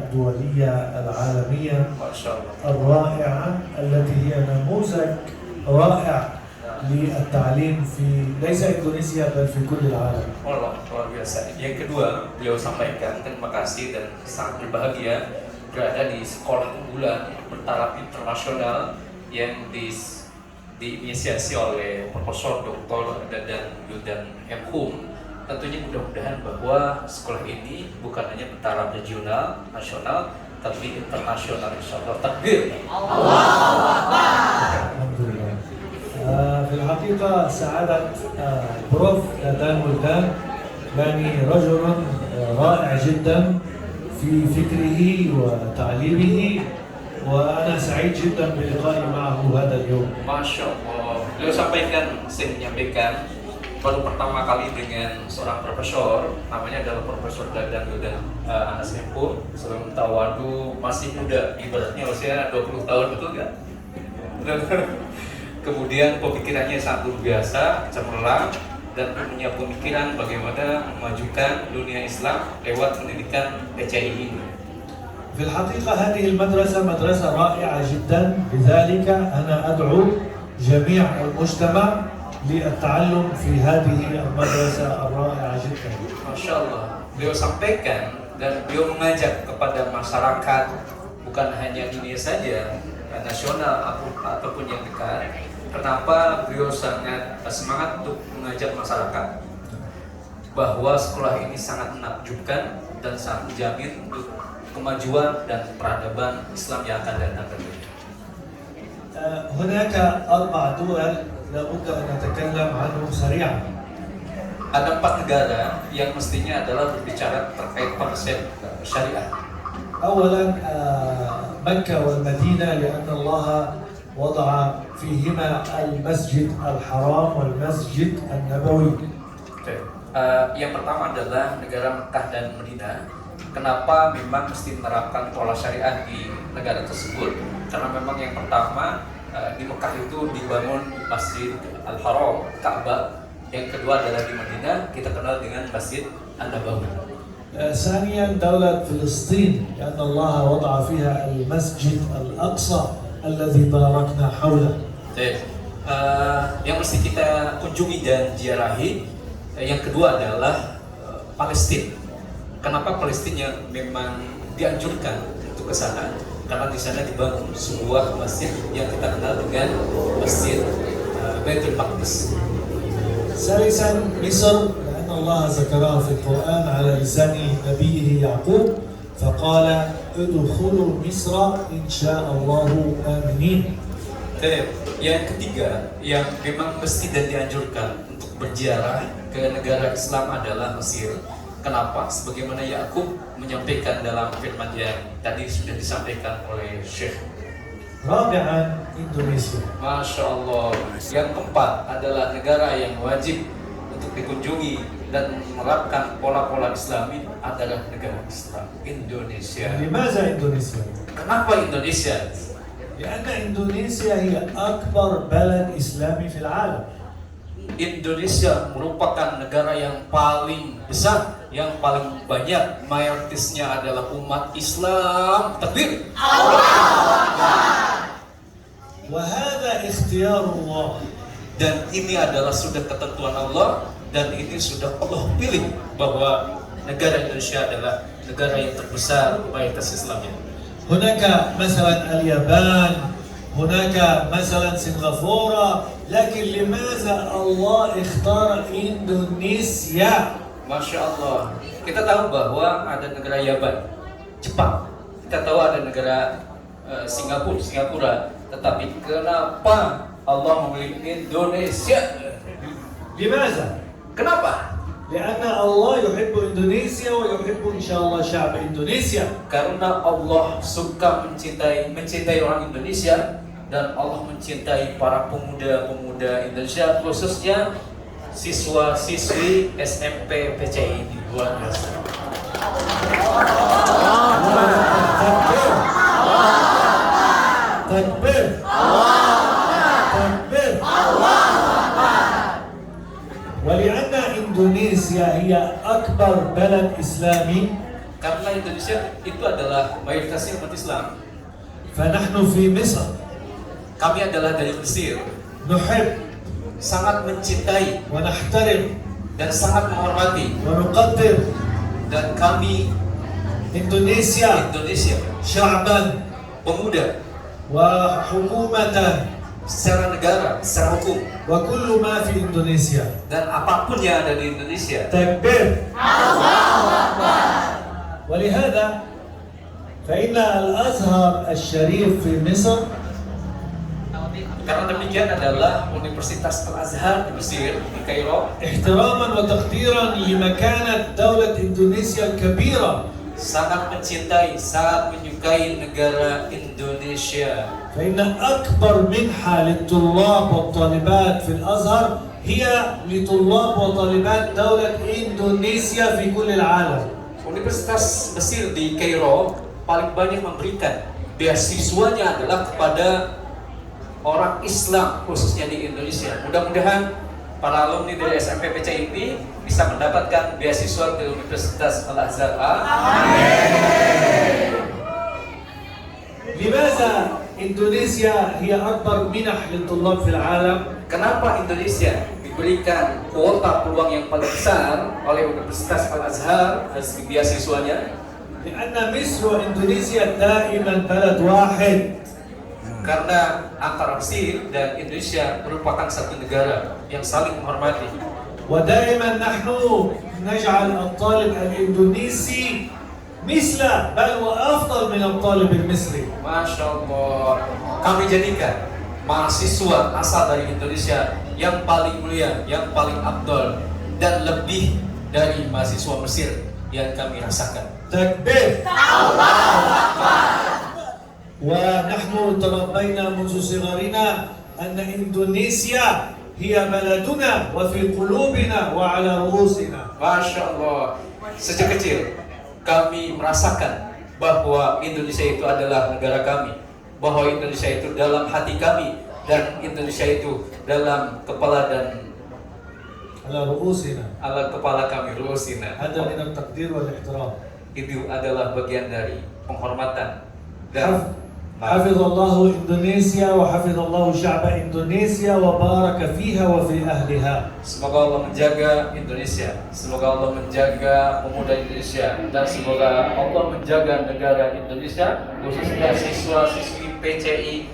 الدولية العالمية ما شاء الله. الرائعة التي هي نموذج رائع للتعليم في ليس إندونيسيا بل في كل العالم. Luar biasa. Yang kedua, beliau sampaikan terima kasih dan sangat berbahagia berada di sekolah unggulan bertaraf internasional yang diinisiasi oleh Profesor Dr. Dadan Wildan M. Hum. Tentunya mudah-mudahan bahwa sekolah ini bukan hanya bertaraf regional, nasional, tapi internasional insyaallah. Takbir. Allahu Akbar. Alhamdulillah. في الحقيقة سعادة بروف دادان ولدان يعني رجل رائع جدا في فكره وتعليمه وأنا سعيد جدا بلقائي معه هذا اليوم. Masya Allah. Beliau saya menyampaikan baru pertama kali dengan seorang profesor, namanya adalah Profesor Dadan Wildan Anas Hempur. Sebelum tawadu masih muda, ibaratnya usia 20 tahun, betul nggak? Kemudian pemikirannya sangat luar biasa, cemerlang, dan punya pemikiran bagaimana memajukan dunia Islam lewat pendidikan PCI ini. في الحقيقة هذه المدرسة مدرسة رائعة جدا، لذلك أنا أدعو جميع المجتمع للتعلم في هذه المدرسة الرائعة جدا. Masya Allah, beliau sampaikan dan beliau mengajak kepada masyarakat bukan hanya dunia saja, nasional ataupun yang dekat. Kenapa beliau sangat semangat untuk mengajak masyarakat bahwa sekolah ini sangat menakjubkan dan sangat menjamin untuk kemajuan dan peradaban Islam yang akan datang ke dunia. هناك 4 دول لابد أن نتكلم عنهم سريعا. Ada 4 negara yang mestinya adalah berbicara terkait konsep syariah. أولا مكة والمدينة لأن الله وضع فيهما المسجد الحرام والمسجد النبوي. Yang pertama adalah negara Mekah dan Madinah. Kenapa memang mesti menerapkan pola syariah di negara tersebut? Karena memang yang pertama di Mekah itu dibangun Masjid Al-Haram, Ka'bah. Yang kedua adalah di Madinah, kita kenal dengan Masjid An-Nabawi. ثانيا دولة فلسطين لأن الله وضع فيها المسجد الأقصى الذي باركنا حوله. Yang mesti kita kunjungi dan ziarahi. Yang kedua adalah Palestina. Kenapa Palestina memang dianjurkan untuk ke sana? Karena di sana dibangun sebuah masjid yang kita kenal dengan Masjid Baitul Maqdis. ثالثا مصر لأن الله ذكرها في القرآن على لسان نبيه يعقوب فقال ادخلوا مصر إن شاء الله آمنين. Yang ketiga yang memang mesti dan dianjurkan untuk berziarah ke negara Islam adalah Mesir. Kenapa? Sebagaimana Yakub menyampaikan dalam firman yang tadi sudah disampaikan oleh Syekh. رابعا إندونيسيا. Masya Allah. Yang keempat adalah negara yang wajib untuk dikunjungi dan menerapkan pola-pola Islami adalah negara Islam, Indonesia. لماذا إندونيسيا؟ Kenapa Indonesia? لأن إندونيسيا هي أكبر بلد إسلامي في العالم. Indonesia merupakan negara yang paling besar, yang paling banyak mayoritasnya adalah umat Islam. Takbir. وهذا اختيار الله. Dan ini adalah sudah ketentuan Allah dan ini sudah Allah pilih bahwa negara Indonesia adalah negara yang terbesar mayoritas Islamnya. هناك مثلا اليابان، هناك مثلا سنغافورة، لكن لماذا الله اختار إندونيسيا؟ Masya Allah. Kita tahu bahwa ada negara Yaban, Jepang. Kita tahu ada negara Singapura. Tetapi kenapa Allah memilih Indonesia? لماذا؟ Kenapa? لأن الله يحب إندونيسيا ويحب إن شاء الله شعب إندونيسيا. Karena Allah suka mencintai orang Indonesia dan Allah mencintai para pemuda-pemuda Indonesia, khususnya siswa-siswi SMP PCI di luar biasa. Takbir. Takbir. ولأن إندونيسيا هي أكبر بلد إسلامي. Karena Indonesia Indonesia itu adalah mayoritasnya umat Islam. فنحن في مصر Kami adalah dari Mesir, نحب sangat mencintai ونحترم dan sangat menghormati, ونقدر dan kami إندونيسيا Indonesia, شعبا pemuda, وحكومة secara negara, secara hukum, وكل ما في إندونيسيا. dan apapun yang ada di Indonesia. تكبير. ولهذا فإن الأزهر الشريف في مصر Karena demikian adalah Universitas Al-Azhar di Mesir, di Kairo, احتراما وتقديرا لمكانة دولة إندونيسيا الكبيرة sangat mencintai, sangat menyukai negara Indonesia. فإن أكبر منحة للطلاب والطالبات في الأزهر هي لطلاب وطالبات دولة إندونيسيا في كل العالم. Universitas Mesir di Kairo paling banyak memberikan beasiswanya adalah kepada orang Islam, khususnya di Indonesia. Mudah-mudahan para alumni dari SMP PCI ini bisa mendapatkan beasiswa di Universitas Al-Azhar. لماذا إندونيسيا هي أكبر منح للطلاب في العالم؟ Kenapa Indonesia diberikan kuota peluang yang paling besar oleh Universitas Al-Azhar dari segi beasiswanya? لأن مصر وإندونيسيا دائما بلد واحد. Karena antara Mesir dan Indonesia merupakan satu negara yang saling menghormati. ودائما نحن نجعل الطالب الإندونيسي مثل بل وأفضل من الطالب المصري. Masya Allah, kami jadikan mahasiswa asal dari Indonesia yang paling mulia, yang paling afdal, dan lebih dari mahasiswa Mesir yang kami rasakan. تكبير. ونحن تربينا منذ صغرنا أن إندونيسيا هي بلدنا وفي قلوبنا وعلى رؤوسنا. Masya Allah, sejak kecil kami merasakan bahwa Indonesia itu adalah negara kami, bahwa Indonesia itu dalam hati kami, dan Indonesia itu dalam kepala dan على رؤوسنا. ala kepala kami, ruusina. هذا من التقدير والاحترام. Itu adalah bagian dari penghormatan dan حفظ الله إندونيسيا وحفظ الله شعب إندونيسيا وبارك فيها وفي أهلها. semoga Allah menjaga Indonesia, semoga Allah menjaga pemuda Indonesia, dan semoga Allah menjaga negara Indonesia, khususnya siswa-siswi PCI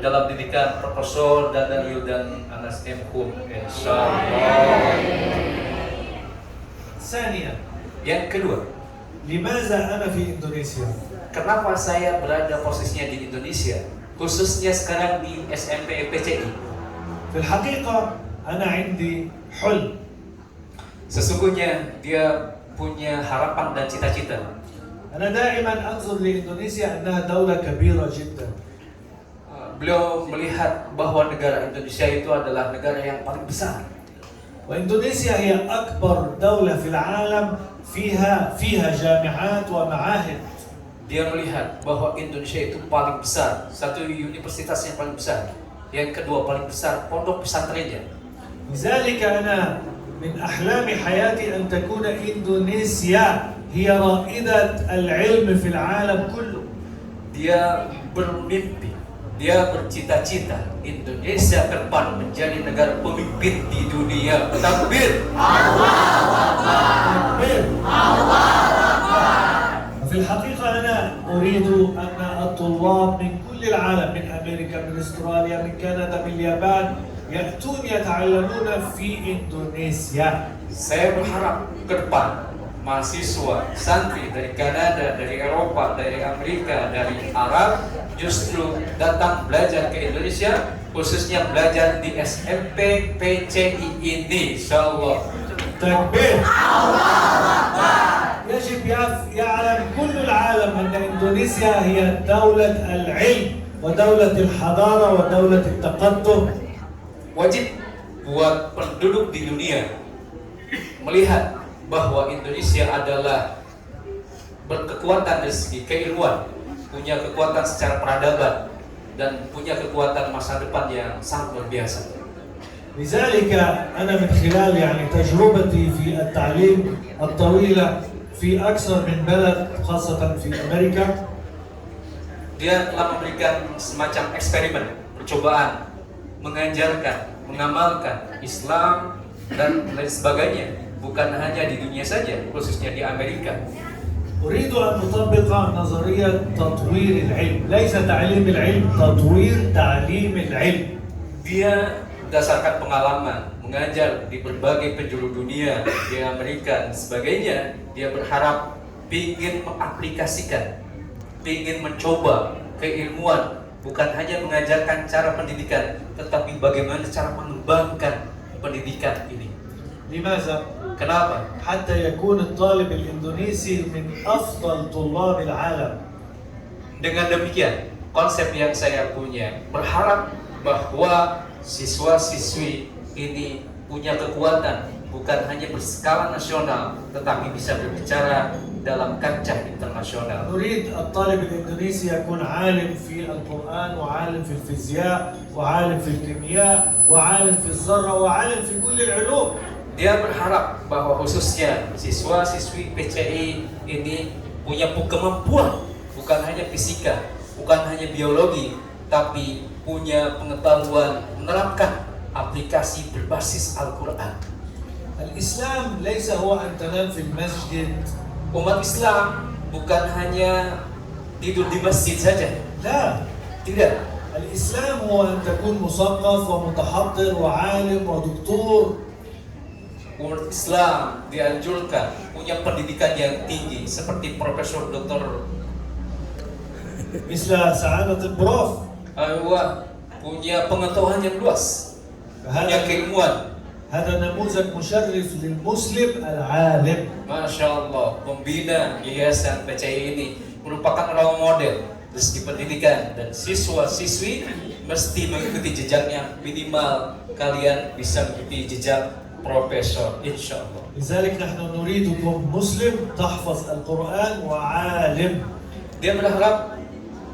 dalam didikan Profesor Dandanil dan Anas M. Hum, insyaallah. ثانيا، Yang kedua, لماذا أنا في إندونيسيا؟ kenapa saya berada posisinya di Indonesia, khususnya sekarang di SMP PCI? في الحقيقة أنا عندي حلم. Sesungguhnya dia punya harapan dan cita-cita. أنا دائما أنظر لإندونيسيا أنها دولة كبيرة جدا. Beliau melihat bahwa negara Indonesia itu adalah negara yang paling besar. وإندونيسيا هي أكبر دولة في العالم فيها جامعات ومعاهد. Dia melihat bahwa Indonesia itu paling besar, satu universitas yang paling besar, yang kedua paling besar pondok pesantrennya. لذلك أنا من أحلام حياتي أن تكون إندونيسيا هي رائدة العلم في العالم كله. Dia bermimpi, dia bercita-cita Indonesia ke depan menjadi negara pemimpin di dunia. Takbir. تكبير. في الحقيقة أنا أريد أن الطلاب من كل العالم، من أمريكا، من أستراليا، من كندا، من اليابان، يأتون يتعلمون في إندونيسيا. Saya berharap ke depan mahasiswa, santri dari Kanada, dari Eropa, dari Amerika, dari Arab justru datang belajar ke Indonesia, khususnya belajar di SMP PCI ini, insyaallah. تكبير. يجب يعلم كل العالم أن إندونيسيا هي دولة العلم ودولة الحضارة ودولة التقدم. Wajib buat penduduk di dunia melihat bahwa Indonesia adalah berkekuatan dari segi keilmuan, punya kekuatan secara peradaban, dan punya kekuatan masa depan yang sangat luar biasa. لذلك أنا من خلال تجربتي في التعليم الطويلة في أكثر من بلد خاصة في أمريكا. Dia telah memberikan semacam eksperimen, percobaan, mengajarkan, mengamalkan Islam dan lain sebagainya, bukan hanya di dunia saja, khususnya di Amerika. أريد أن أطبق نظرية تطوير العلم، ليس تعليم العلم، تطوير تعليم العلم. Dia berdasarkan pengalaman mengajar di berbagai penjuru dunia di Amerika dan sebagainya, dia berharap ingin mengaplikasikan, ingin mencoba keilmuan, bukan hanya mengajarkan cara pendidikan, tetapi bagaimana cara mengembangkan pendidikan ini. لماذا؟ Kenapa? حتى يكون الطالب الإندونيسي من أفضل طلاب العالم. Dengan demikian, konsep yang saya punya berharap bahwa siswa-siswi ini punya kekuatan bukan hanya berskala nasional, tetapi bisa berbicara dalam kancah internasional. نريد الطالب الإندونيسي يكون عالم في القرآن وعالم في الفيزياء وعالم في الكيمياء وعالم في الذرة وعالم في كل العلوم. Dia berharap bahwa khususnya siswa-siswi PCI ini punya kemampuan bukan hanya fisika, bukan hanya biologi, tapi punya pengetahuan menerapkan aplikasi berbasis Al-Quran. الإسلام ليس هو أن تنام في المسجد. Umat Islam bukan hanya tidur di masjid saja. لا، Tidak. الإسلام هو أن تكون مثقف ومتحضر وعالم ودكتور. Umat Islam dianjurkan punya pendidikan yang tinggi seperti Profesor Dr. مثل سعادة البروف. punya pengetahuan yang luas, punya هذا keilmuan. هذا نموذج مشرف للمسلم العالم. Masya Allah, pembina yayasan PCI ini merupakan role model dari segi pendidikan, dan siswa-siswi mesti mengikuti jejaknya. Minimal kalian bisa mengikuti jejak profesor, insya Allah. لذلك نحن نريدكم مسلم تحفظ القرآن وعالم. Dia berharap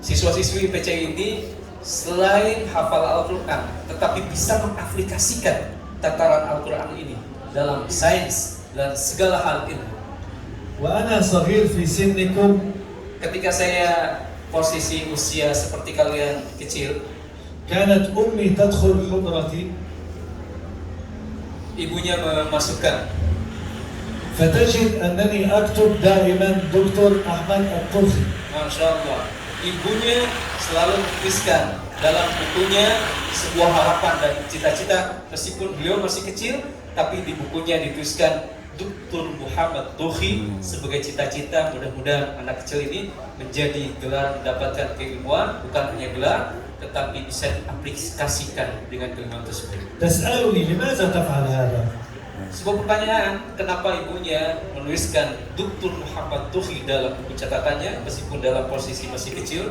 siswa-siswi PCI ini selain hafal Al-Quran, tetapi bisa mengaplikasikan tataran Al-Quran ini dalam sains dan segala hal itu. وأنا صغير في سنكم. Ketika saya posisi usia seperti kalian kecil, كانت أمي تدخل حضرتي ibunya memasukkan, فتجد أنني أكتب دائما دكتور أحمد القرخي. Masya Allah, ibunya selalu menuliskan dalam bukunya sebuah harapan dan cita-cita, meskipun beliau masih kecil, tapi di bukunya dituliskan Dr. Muhammad Tuhi sebagai cita-cita. Mudah-mudahan anak kecil ini menjadi gelar, mendapatkan keilmuan, bukan hanya gelar, tetapi bisa diaplikasikan dengan keilmuan tersebut. تسألني لماذا تفعل هذا؟ Sebuah pertanyaan, kenapa ibunya menuliskan Dr. Muhammad Tuhi dalam buku catatannya meskipun dalam posisi masih kecil?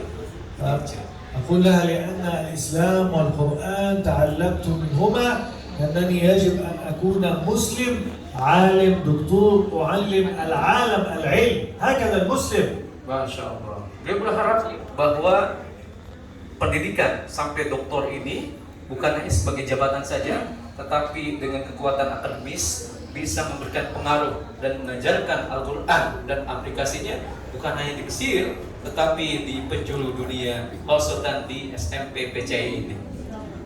أقول لها لأن الإسلام والقرآن تعلمت منهما أنني يجب أن أكون مسلم عالم دكتور أعلم العالم العلم، هكذا المسلم. Masya Allah. Dia berharap bahwa pendidikan sampai doktor ini bukan hanya sebagai jabatan saja, tetapi dengan kekuatan akademis bisa memberikan pengaruh dan mengajarkan Al-Quran dan aplikasinya bukan hanya di Mesir, tetapi di penjuru dunia, khususnya di SMP PCI ini.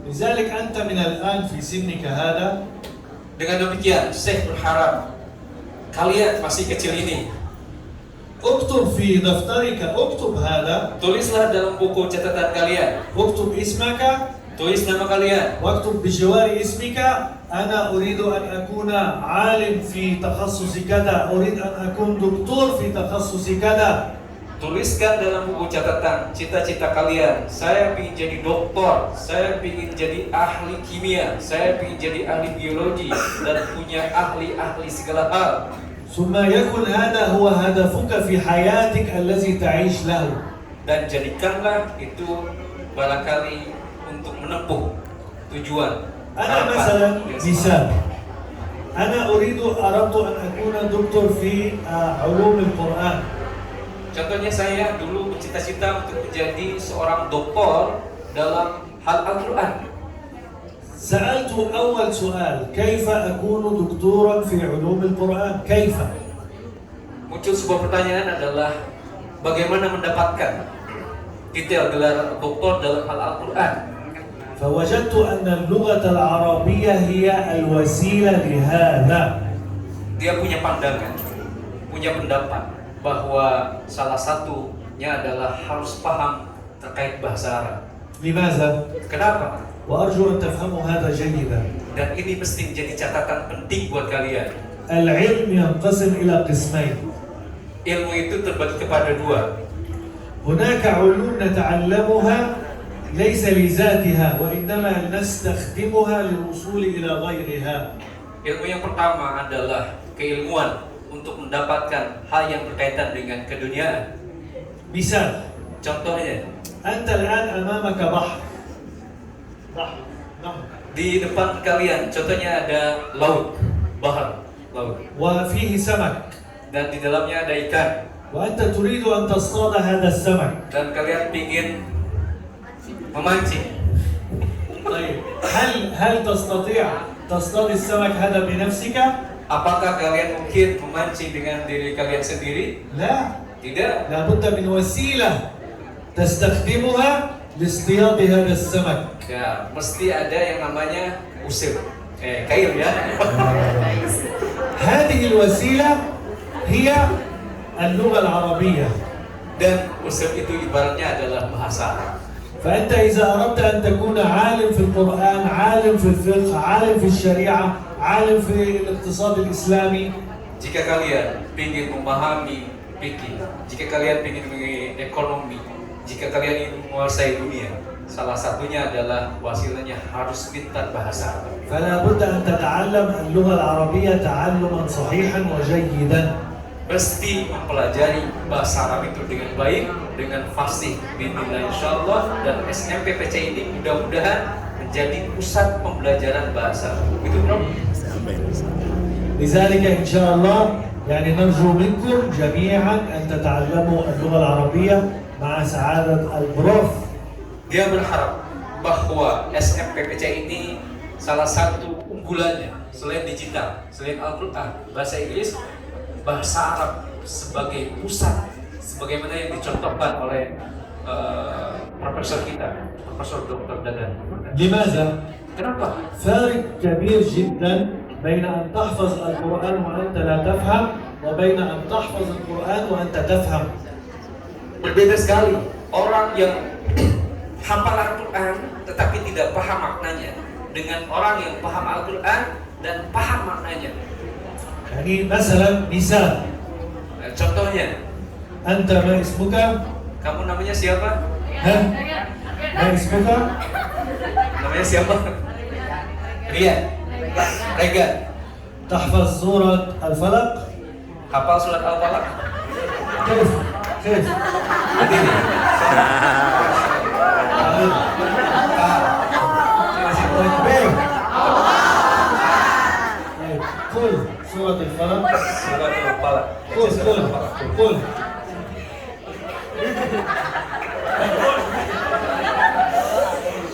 لذلك أنت من الآن في سنك هذا. Dengan demikian, saya berharap kalian masih kecil ini, اكتب في دفترك، اكتب هذا، tulislah dalam buku catatan kalian, اكتب اسمك، tulis nama kalian, واكتب بجوار اسمك أنا أريد أن أكون عالم في تخصص كذا، أريد أن أكون دكتور في تخصص كذا. tuliskan dalam buku catatan cita-cita kalian. Saya ingin jadi doktor, saya ingin jadi ahli kimia, saya ingin jadi ahli biologi, dan punya ahli-ahli segala hal. ثم يكن هذا هو هدفك في حياتك الذي تعيش له. Dan jadikanlah itu barangkali untuk menempuh tujuan. أنا مثلا مثال، أنا أردت أن أكون دكتور في علوم القرآن. Contohnya saya dulu bercita-cita untuk menjadi seorang doktor dalam hal Al-Quran. سألت أول سؤال، كيف أكون دكتورا في علوم القرآن؟ كيف؟ Muncul sebuah pertanyaan adalah bagaimana mendapatkan detail gelar doktor dalam hal Al-Quran. فوجدت أن اللغة العربية هي الوسيلة لهذا. Dia punya pandangan, punya pendapat bahwa salah satunya adalah harus paham terkait bahasa Arab. لماذا؟ Kenapa? وأرجو أن تفهموا هذا جيدا. Dan ini mesti menjadi catatan penting buat kalian. العلم ينقسم إلى قسمين. Ilmu itu terbagi kepada dua. هناك علوم نتعلمها ليس لذاتها وإنما نستخدمها للوصول إلى غيرها. Ilmu yang pertama adalah keilmuan untuk mendapatkan hal yang berkaitan dengan keduniaan. مثال، Contohnya, أنت الآن أمامك بحر. نهر. di depan kalian, contohnya ada laut, bahar, laut, وفيه سمك. dan di dalamnya ada ikan, وأنت تريد أن تصطاد هذا السمك. dan kalian ingin memancing. طيب، هل تستطيع تصطاد السمك هذا بنفسك؟ Apakah kalian mungkin memancing dengan diri kalian sendiri? لا، Tidak. لابد من وسيلة تستخدمها لاصطياد هذا السمك. Ya, mesti ada yang namanya usir, kail ya. هذه الوسيلة هي اللغة العربية. Dan usir itu ibaratnya adalah bahasa Arab. فأنت إذا أردت أن تكون عالم في القرآن، عالم في الفقه، عالم في الشريعة، عالم في الاقتصاد الإسلامي، Jika kalian ingin memahami fikih, jika kalian ingin mengenai ekonomi, jika kalian ingin menguasai dunia, salah satunya adalah wasilanya harus pintar bahasa Arab. فلا بد أن تتعلم اللغة العربية تعلما صحيحا وجيدا. Mesti mempelajari bahasa Arab itu dengan baik, dengan fasih, bismillah insyaallah, dan SMPPC ini mudah-mudahan menjadi pusat pembelajaran bahasa Arab. Gitu bro? لذلك إن شاء الله يعني نرجو منكم جميعا أن تتعلموا اللغة العربية مع سعادة البروف. Dia berharap bahwa SMPPC ini salah satu unggulannya selain digital, selain Al-Quran, bahasa Inggris, bahasa Arab sebagai pusat, sebagaimana yang dicontohkan oleh profesor kita, Profesor Dr. Dadan. لماذا؟ Kenapa? فارق كبير جدا بين أن تحفظ القرآن وأنت لا تفهم وبين أن تحفظ القرآن وأنت تفهم. Berbeda sekali orang yang hafal Al-Quran tetapi tidak paham maknanya dengan orang yang paham Al-Quran dan paham maknanya. يعني مثلا مثال، Contohnya, أنت ما اسمك؟ kamu namanya siapa? ها؟ ما اسمك؟ Namanya siapa? Ria. Rega. تحفظ سورة الفلق؟ Hafal surat Al-Falaq? كيف؟ كيف؟ Begini. طيب، قل سورة الفلق. Surat Al-Falaq. قل قل قل.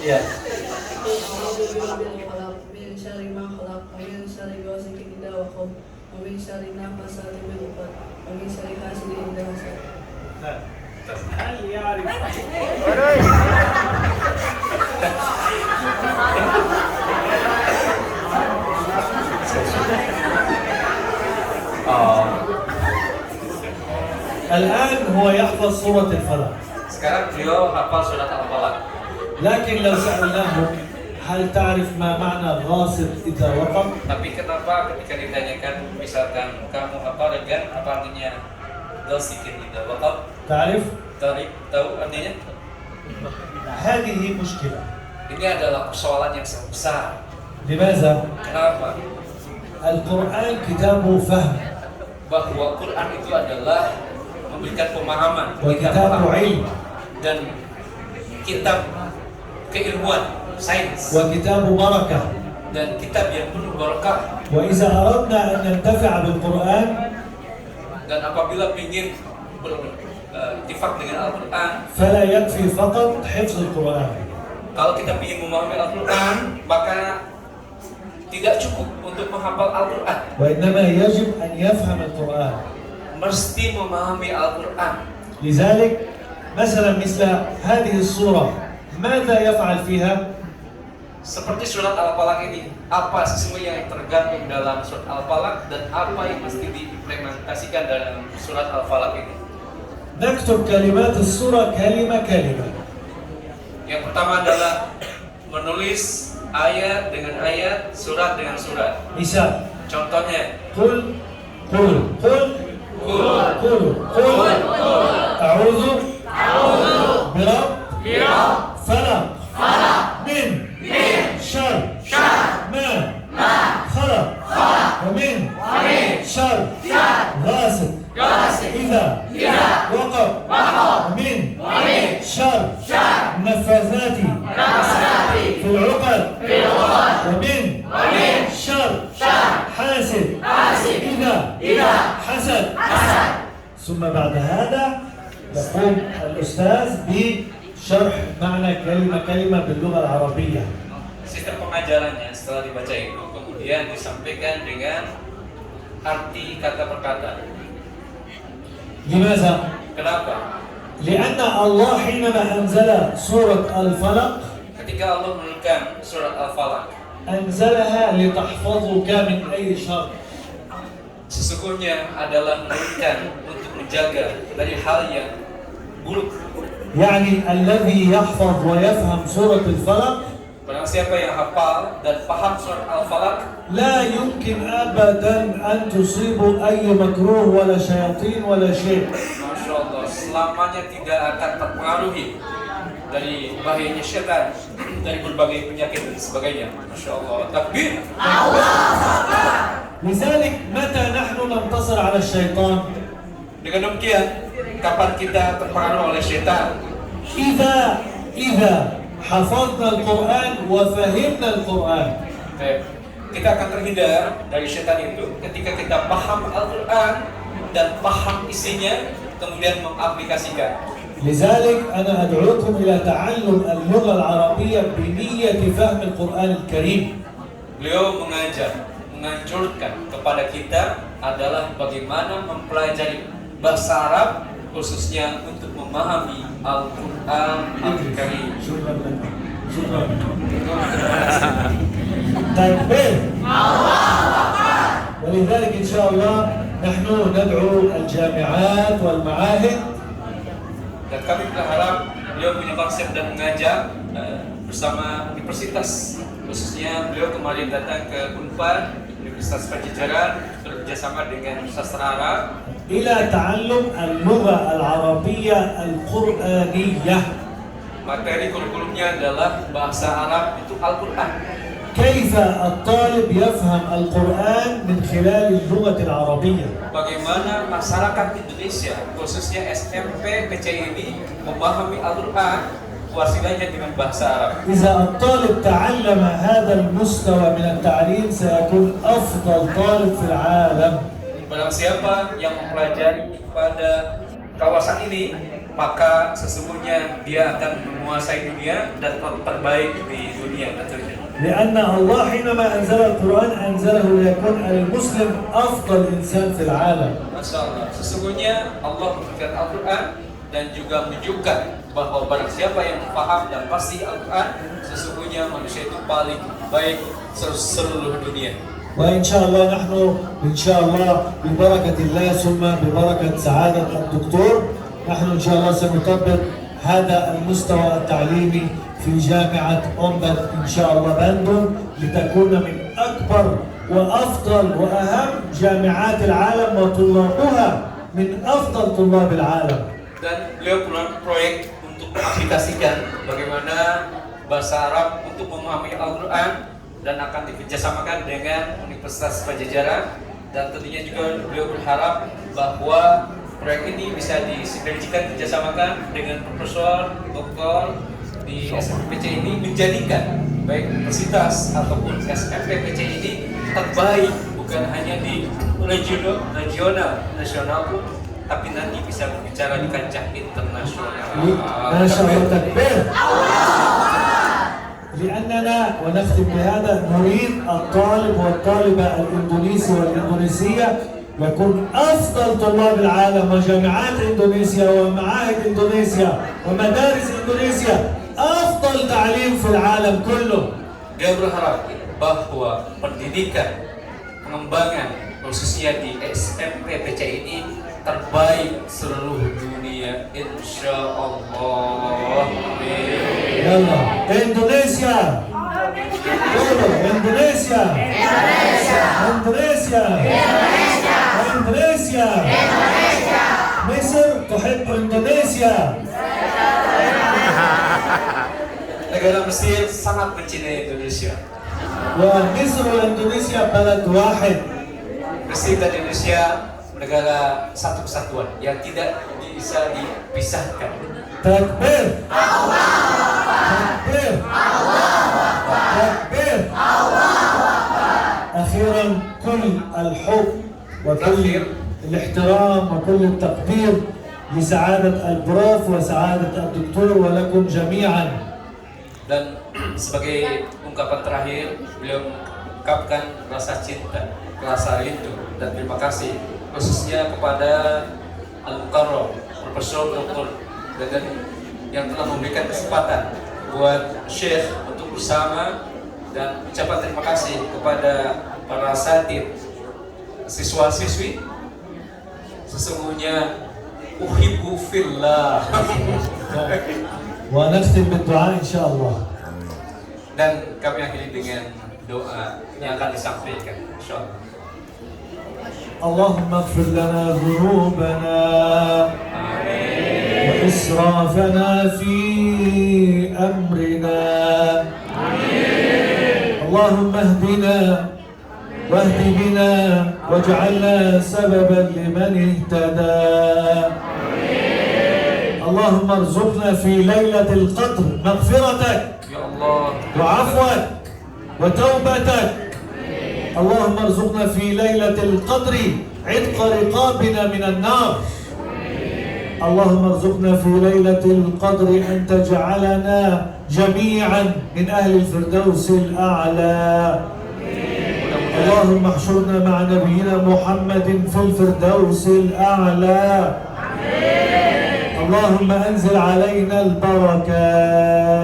Ya. من شر ما خلق ومن شر غاسق إذا وقب ومن شر النفاثات في العقد ومن شر حاسد إذا حسد. هل يعرف؟ الآن هو يحفظ سورة الفلق. Sekarang beliau hafal surat Al-Falaq. لكن لو سألناه هل تعرف ما معنى غاصب إذا وقب؟ Tapi kenapa ketika ditanyakan, misalkan kamu hafal dengan apa artinya ghasikin idza waqab? تعرف؟ Tarik, tahu artinya? هذه مشكلة. Ini adalah persoalan yang sangat besar. لماذا؟ Kenapa? القرآن كتاب فهم Bahwa Quran itu adalah memberikan pemahaman, memberikan وكتاب pemahaman, علم dan kitab keilmuan, sains, وكتاب بركة. dan kitab yang penuh berkah. وإذا أردنا أن ننتفع بالقرآن Dan apabila ingin berintifak dengan Al-Quran, فلا يكفي فقط حفظ القرآن، kalau kita ingin memahami Al-Quran, maka tidak cukup untuk menghafal Al-Quran. وإنما يجب أن يفهم القرآن. Mesti memahami Al-Quran. لذلك مثلا مثل هذه الصورة ماذا يفعل فيها؟ Seperti surat Al-Falaq ini, apa sesungguhnya yang tergandung dalam surat Al-Falaq dan apa yang mesti diimplementasikan dalam surat Al-Falaq ini? نكتب كلمات الصورة كلمة كلمة. Yang pertama adalah menulis ayat dengan ayat, surat dengan surat. مثال Contohnya, قل قل قل قل قل أعوذ برب فلق من شر ما خلق ومن شر غاسق إذا وقب ومن شر النفاثات في العقد ومن شر حاسد إذا حسد. ثم بعد هذا يقوم الأستاذ بشرح معنى كلمة كلمة باللغة العربية. sistem pengajarannya setelah dibaca itu kemudian disampaikan dengan arti kata per kata. لماذا؟ Kenapa? لأن الله حينما أنزل سورة الفلق Ketika Allah menurunkan surat Al-Falaq, أنزلها لتحفظك من أي شر. sesungguhnya adalah menurunkan untuk menjaga dari hal yang buruk. يعني الذي يحفظ ويفهم سورة الفلق Barang siapa yang hafal dan paham surat Al-Falaq, لا يمكن أبدا أن تصيبه أي مكروه ولا شياطين ولا شيء. Masya Allah, selamanya tidak akan terpengaruhi dari bahayanya syaitan, dari berbagai penyakit dan sebagainya. Masya Allah, takbir. لذلك متى نحن ننتصر على الشيطان؟ Dengan demikian, kapan kita terpengaruh oleh syaitan? إذا حفظنا القرآن وفهمنا القرآن. Kita akan terhindar dari syaitan itu ketika kita paham Al-Quran dan paham isinya, kemudian mengaplikasikan. لذلك أنا أدعوكم إلى تعلم اللغة العربية بنية فهم القرآن الكريم. Beliau menganjurkan kepada kita adalah bagaimana mempelajari bahasa Arab khususnya untuk memahami Al-Quran Al-Karim. تكبير. ولذلك إن شاء الله نحن ندعو الجامعات والمعاهد. Dan kami berharap beliau punya konsep dan mengajak bersama universitas, khususnya beliau kemarin datang ke Unpad, Universitas Pajajaran, bekerjasama dengan Sastra Arab إلى تعلم اللغة العربية القرآنية. materi kurikulumnya adalah bahasa Arab untuk Al-Quran. كيف الطالب يفهم القرآن من خلال اللغة العربية؟ Bagaimana masyarakat Indonesia, khususnya SMP PCI memahami Al-Quran wasilahnya dengan bahasa Arab. إذا الطالب تعلم هذا المستوى من التعليم سيكون أفضل طالب في العالم. Barang siapa yang mempelajari pada kawasan ini, maka sesungguhnya dia akan menguasai dunia dan terbaik di dunia tentunya. لأن الله حينما أنزل القرآن أنزله ليكون المسلم أفضل إنسان في العالم. Masya Allah, sesungguhnya Allah memberikan Al-Quran dan juga menunjukkan bahwa barang siapa yang paham dan pasti Al-Quran, sesungguhnya manusia itu paling baik seluruh dunia. وإن شاء الله نحن إن شاء الله ببركة الله ثم ببركة سعادة الدكتور نحن إن شاء الله سنطبق هذا المستوى التعليمي في جامعة أمبت إن شاء الله بندن لتكون من أكبر وأفضل وأهم جامعات العالم وطلابها من أفضل طلاب العالم. Dan beliau punya proyek untuk mengaplikasikan bagaimana bahasa Arab untuk memahami Al-Quran dan akan dikerjasamakan dengan Universitas Pajajaran, dan tentunya juga beliau berharap bahwa proyek ini bisa disinergikan kerjasamakan dengan profesor, doktor di SMPC ini menjadikan baik universitas ataupun SMPC ini terbaik bukan hanya di regional, nasional pun, tapi nanti bisa berbicara di kancah internasional. Masya Allah, takbir. لأننا ونختم بهذا نريد الطالب والطالبة الإندونيسي والإندونيسية يكون أفضل طلاب العالم وجامعات إندونيسيا ومعاهد إندونيسيا ومدارس إندونيسيا أفضل تعليم في العالم كله. Dia berharap bahwa pendidikan, pengembangan khususnya di SMP TC ini terbaik seluruh dunia, insya Allah. يلا إندونيسيا قولوا إندونيسيا إندونيسيا إندونيسيا مصر تحب إندونيسيا. Negara Mesir sangat mencintai Indonesia. ومصر وإندونيسيا بلد واحد. Mesir dan Indonesia negara satu kesatuan yang tidak bisa dipisahkan. تكبير تكبير تكبير. أخيرا كل الحب وكل الاحترام وكل التقدير لسعادة البروف وسعادة الدكتور ولكم جميعا. Dan sebagai ungkapan terakhir, beliau mengungkapkan rasa cinta, rasa rindu dan terima kasih khususnya kepada Al-Mukarram Profesor Dr. Dadan yang telah memberikan kesempatan buat Syekh untuk bersama, dan ucapan terima kasih kepada para asatidz, siswa-siswi. Sesungguhnya uhibbu fillah. ونختم بالدعاء إن شاء الله. Dan kami akhiri dengan doa yang akan disampaikan, insyaallah. اللهم اغفر لنا ذنوبنا وإسرافنا في أمرنا. اللهم اهدنا واهد بنا واجعلنا سببا لمن اهتدى. اللهم ارزقنا في ليلة القدر مغفرتك Ya Allah, وعفوك وتوبتك. اللهم ارزقنا في ليلة القدر عتق رقابنا من النار. اللهم ارزقنا في ليلة القدر أن تجعلنا جميعا من أهل الفردوس الأعلى. اللهم احشرنا مع نبينا محمد في الفردوس الأعلى. اللهم انزل علينا البركات.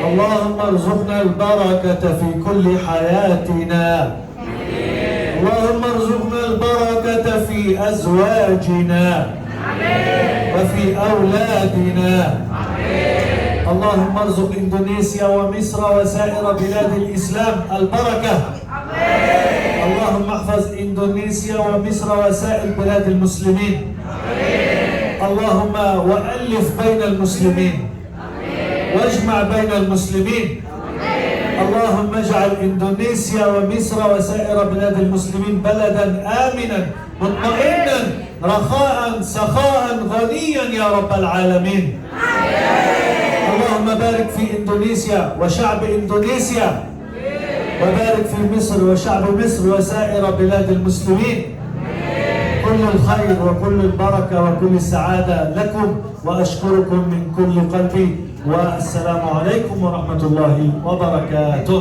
اللهم ارزقنا البركة في كل حياتنا. اللهم ارزقنا البركة في أزواجنا وفي أولادنا. اللهم ارزق إندونيسيا ومصر وسائر بلاد الإسلام البركة. اللهم احفظ إندونيسيا ومصر وسائر بلاد المسلمين. اللهم وألف بين المسلمين واجمع بين المسلمين. اللهم اجعل إندونيسيا ومصر وسائر بلاد المسلمين بلدا آمنا مطمئنا رخاء سخاء غنيا يا رب العالمين. اللهم بارك في إندونيسيا وشعب إندونيسيا، وبارك في مصر وشعب مصر وسائر بلاد المسلمين. كل الخير وكل البركة وكل السعادة لكم، وأشكركم من كل قلبي، والسلام عليكم ورحمة الله وبركاته.